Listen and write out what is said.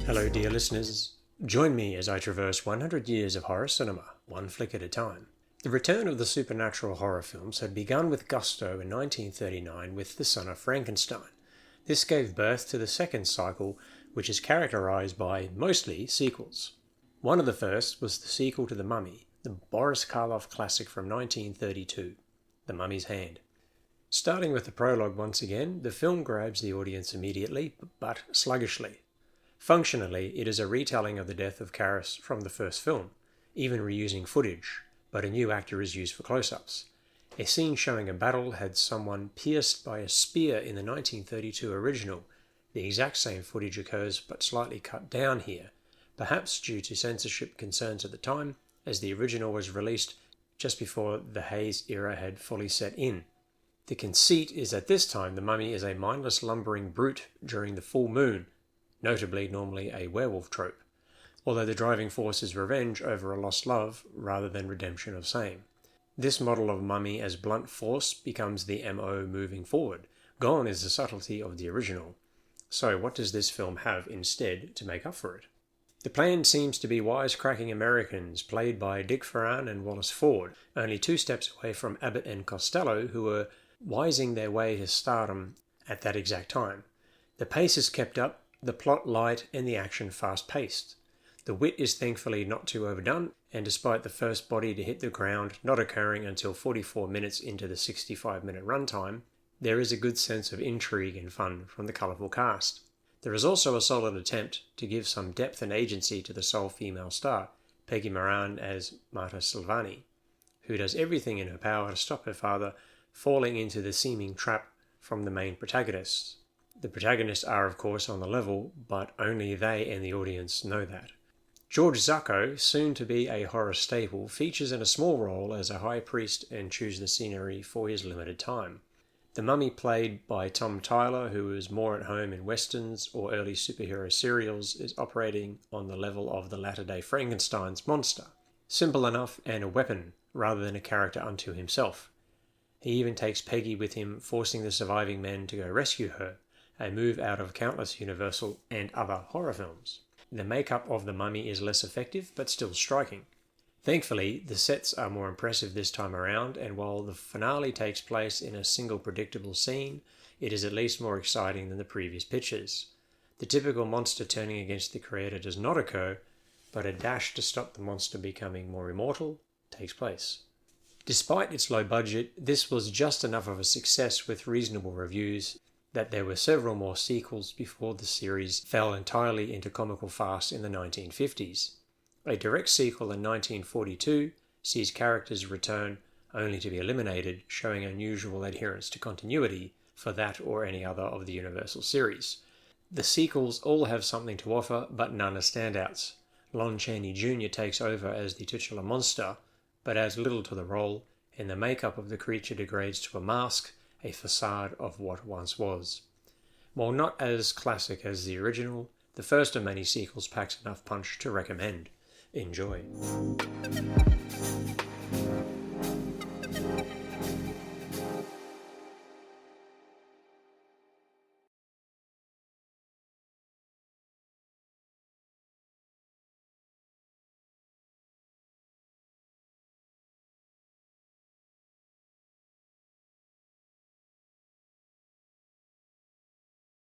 Hello dear listeners, join me as I traverse 100 years of horror cinema, one flick at a time. The return of the supernatural horror films had begun with gusto in 1939 with The Son of Frankenstein. This gave birth to the second cycle, which is characterized by mostly sequels. One of the first was the sequel to The Mummy, the Boris Karloff classic from 1932, The Mummy's Hand. Starting with the prologue once again, the film grabs the audience immediately, but sluggishly. Functionally, it is a retelling of the death of Karras from the first film, even reusing footage, but a new actor is used for close-ups. A scene showing a battle had someone pierced by a spear in the 1932 original. The exact same footage occurs, but slightly cut down here, perhaps due to censorship concerns at the time, as the original was released just before the Hayes era had fully set in. The conceit is that this time the mummy is a mindless lumbering brute during the full moon, notably normally a werewolf trope, although the driving force is revenge over a lost love rather than redemption of same. This model of mummy as blunt force becomes the MO moving forward. Gone is the subtlety of the original. So what does this film have instead to make up for it? The plan seems to be wisecracking Americans, played by Dick Foran and Wallace Ford, only 2 steps away from Abbott and Costello, who were wising their way to stardom at that exact time. The pace is kept up, the plot light, and the action fast-paced. The wit is thankfully not too overdone, and despite the first body to hit the ground not occurring until 44 minutes into the 65-minute runtime, there is a good sense of intrigue and fun from the colourful cast. There is also a solid attempt to give some depth and agency to the sole female star, Peggy Moran as Marta Silvani, who does everything in her power to stop her father falling into the seeming trap from the main protagonists. The protagonists are of course on the level, but only they and the audience know that. George Zucco, soon to be a horror staple, features in a small role as a high priest and chews the scenery for his limited time. The mummy, played by Tom Tyler, who is more at home in westerns or early superhero serials, is operating on the level of the latter-day Frankenstein's monster. Simple enough and a weapon, rather than a character unto himself. He even takes Peggy with him, forcing the surviving men to go rescue her, a move out of countless Universal and other horror films. The makeup of the mummy is less effective, but still striking. Thankfully, the sets are more impressive this time around, and while the finale takes place in a single predictable scene, it is at least more exciting than the previous pictures. The typical monster turning against the creator does not occur, but a dash to stop the monster becoming more immortal takes place. Despite its low budget, this was just enough of a success with reasonable reviews that there were several more sequels before the series fell entirely into comical farce in the 1950s. A direct sequel in 1942 sees characters return only to be eliminated, showing unusual adherence to continuity for that or any other of the Universal series. The sequels all have something to offer, but none are standouts. Lon Chaney Jr. takes over as the titular monster, but adds little to the role, and the makeup of the creature degrades to a mask, a facade of what once was. While not as classic as the original, the first of many sequels packs enough punch to recommend. Enjoy.